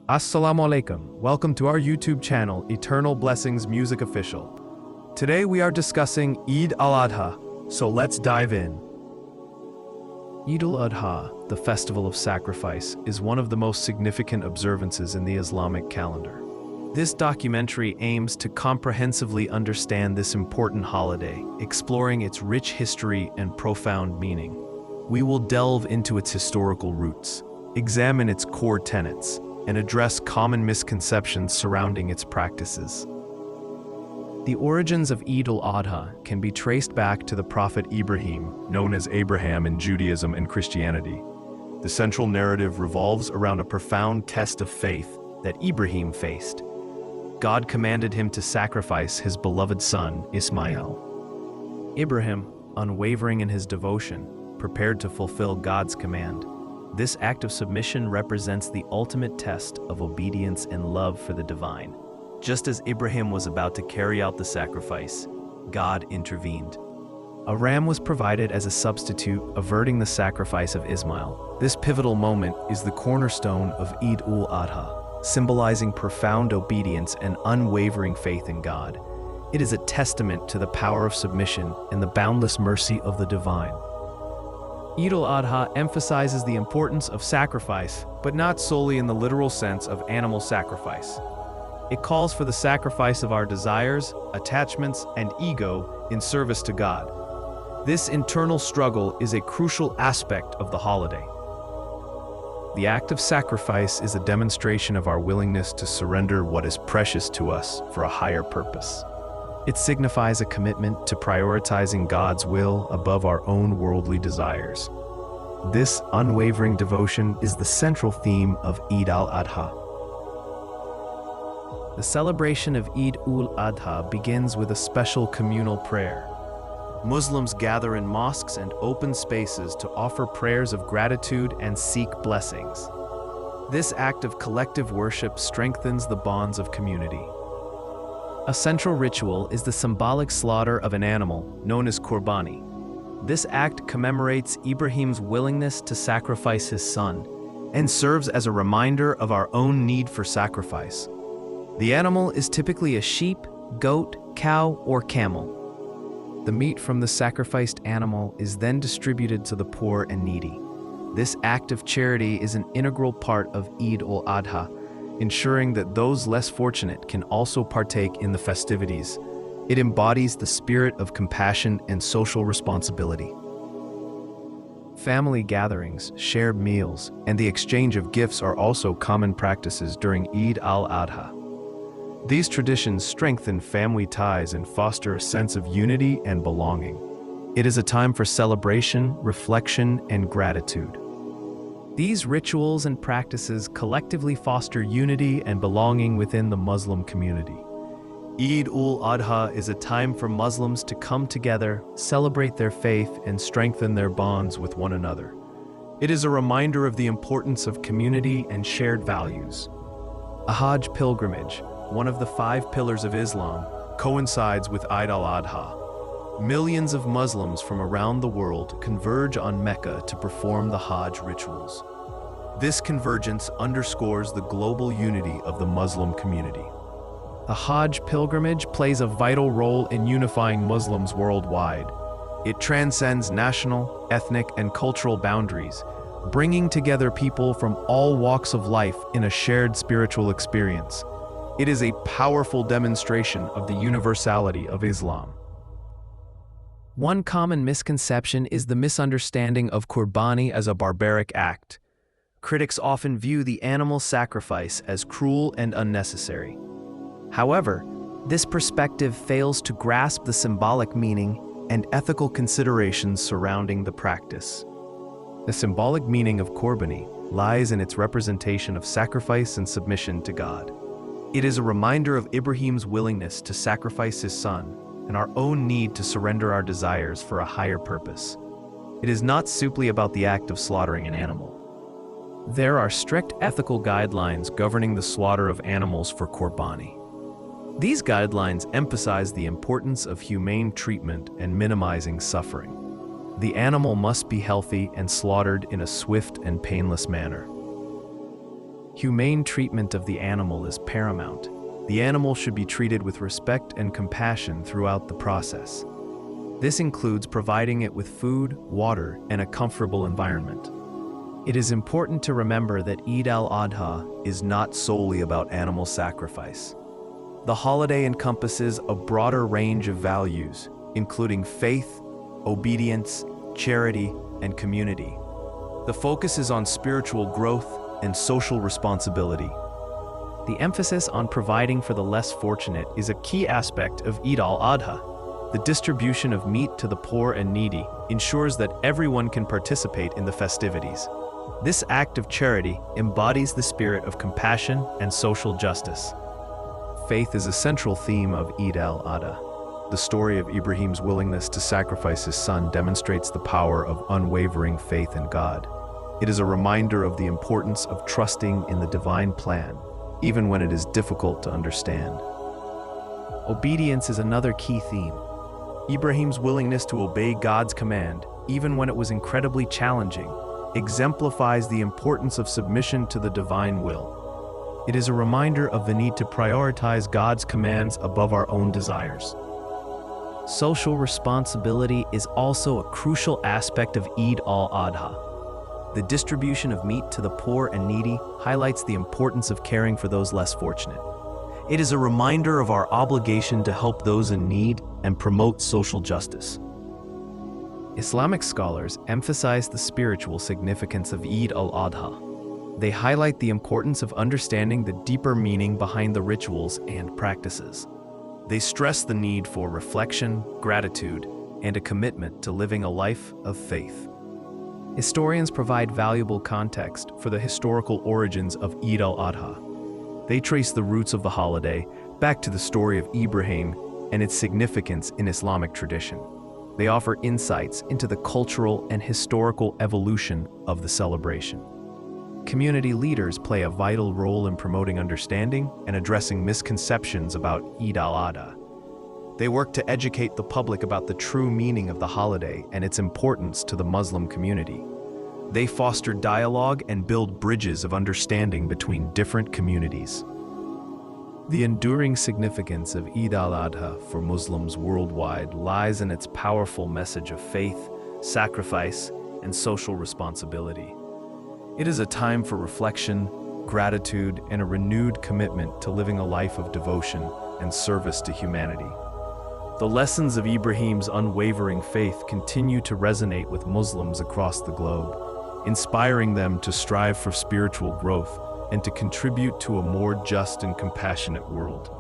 Assalamu alaikum. Welcome to our YouTube channel, Eternal Blessings Music Official. Today we are discussing Eid-Ul-Adha, so let's dive in. Eid-Ul-Adha, the festival of sacrifice, is one of the most significant observances in the Islamic calendar. This documentary aims to comprehensively understand this important holiday, exploring its rich history and profound meaning. We will delve into its historical roots, examine its core tenets, and address common misconceptions surrounding its practices. The origins of Eid-ul-Adha can be traced back to the Prophet Ibrahim, known as Abraham in Judaism and Christianity. The central narrative revolves around a profound test of faith that Ibrahim faced. God commanded him to sacrifice his beloved son, Ismail. Ibrahim, unwavering in his devotion, prepared to fulfill God's command. This act of submission represents the ultimate test of obedience and love for the divine. Just as Ibrahim was about to carry out the sacrifice, God intervened. A ram was provided as a substitute, averting the sacrifice of Ismail. This pivotal moment is the cornerstone of Eid-ul-Adha, symbolizing profound obedience and unwavering faith in God. It is a testament to the power of submission and the boundless mercy of the divine. Eid-ul-Adha emphasizes the importance of sacrifice, but not solely in the literal sense of animal sacrifice. It calls for the sacrifice of our desires, attachments, and ego in service to God. This internal struggle is a crucial aspect of the holiday. The act of sacrifice is a demonstration of our willingness to surrender what is precious to us for a higher purpose. It signifies a commitment to prioritizing God's will above our own worldly desires. This unwavering devotion is the central theme of Eid-al-Adha. The celebration of Eid-ul-Adha begins with a special communal prayer. Muslims gather in mosques and open spaces to offer prayers of gratitude and seek blessings. This act of collective worship strengthens the bonds of community. A central ritual is the symbolic slaughter of an animal, known as Qurbani. This act commemorates Ibrahim's willingness to sacrifice his son, and serves as a reminder of our own need for sacrifice. The animal is typically a sheep, goat, cow, or camel. The meat from the sacrificed animal is then distributed to the poor and needy. This act of charity is an integral part of Eid-ul-Adha, ensuring that those less fortunate can also partake in the festivities. It embodies the spirit of compassion and social responsibility. Family gatherings, shared meals, and the exchange of gifts are also common practices during Eid-al-Adha. These traditions strengthen family ties and foster a sense of unity and belonging. It is a time for celebration, reflection, and gratitude. These rituals and practices collectively foster unity and belonging within the Muslim community. Eid-ul-Adha is a time for Muslims to come together, celebrate their faith, and strengthen their bonds with one another. It is a reminder of the importance of community and shared values. A Hajj pilgrimage, one of the 5 pillars of Islam, coincides with Eid-al-Adha. Millions of Muslims from around the world converge on Mecca to perform the Hajj rituals. This convergence underscores the global unity of the Muslim community. The Hajj pilgrimage plays a vital role in unifying Muslims worldwide. It transcends national, ethnic, and cultural boundaries, bringing together people from all walks of life in a shared spiritual experience. It is a powerful demonstration of the universality of Islam. One common misconception is the misunderstanding of Qurbani as a barbaric act. Critics often view the animal sacrifice as cruel and unnecessary. However, this perspective fails to grasp the symbolic meaning and ethical considerations surrounding the practice. The symbolic meaning of Qurbani lies in its representation of sacrifice and submission to God. It is a reminder of Ibrahim's willingness to sacrifice his son and our own need to surrender our desires for a higher purpose. It is not simply about the act of slaughtering an animal. There are strict ethical guidelines governing the slaughter of animals for Qurbani. These guidelines emphasize the importance of humane treatment and minimizing suffering. The animal must be healthy and slaughtered in a swift and painless manner. Humane treatment of the animal is paramount. The animal should be treated with respect and compassion throughout the process. This includes providing it with food, water, and a comfortable environment. It is important to remember that Eid-Al-Adha is not solely about animal sacrifice. The holiday encompasses a broader range of values, including faith, obedience, charity, and community. The focus is on spiritual growth and social responsibility. The emphasis on providing for the less fortunate is a key aspect of Eid al-Adha. The distribution of meat to the poor and needy ensures that everyone can participate in the festivities. This act of charity embodies the spirit of compassion and social justice. Faith is a central theme of Eid al-Adha. The story of Ibrahim's willingness to sacrifice his son demonstrates the power of unwavering faith in God. It is a reminder of the importance of trusting in the divine plan, even when it is difficult to understand. Obedience is another key theme. Ibrahim's willingness to obey God's command, even when it was incredibly challenging, exemplifies the importance of submission to the divine will. It is a reminder of the need to prioritize God's commands above our own desires. Social responsibility is also a crucial aspect of Eid al-Adha. The distribution of meat to the poor and needy highlights the importance of caring for those less fortunate. It is a reminder of our obligation to help those in need and promote social justice. Islamic scholars emphasize the spiritual significance of Eid al-Adha. They highlight the importance of understanding the deeper meaning behind the rituals and practices. They stress the need for reflection, gratitude, and a commitment to living a life of faith. Historians provide valuable context for the historical origins of Eid al-Adha. They trace the roots of the holiday back to the story of Ibrahim and its significance in Islamic tradition. They offer insights into the cultural and historical evolution of the celebration. Community leaders play a vital role in promoting understanding and addressing misconceptions about Eid al-Adha. They work to educate the public about the true meaning of the holiday and its importance to the Muslim community. They foster dialogue and build bridges of understanding between different communities. The enduring significance of Eid al-Adha for Muslims worldwide lies in its powerful message of faith, sacrifice, and social responsibility. It is a time for reflection, gratitude, and a renewed commitment to living a life of devotion and service to humanity. The lessons of Ibrahim's unwavering faith continue to resonate with Muslims across the globe, inspiring them to strive for spiritual growth and to contribute to a more just and compassionate world.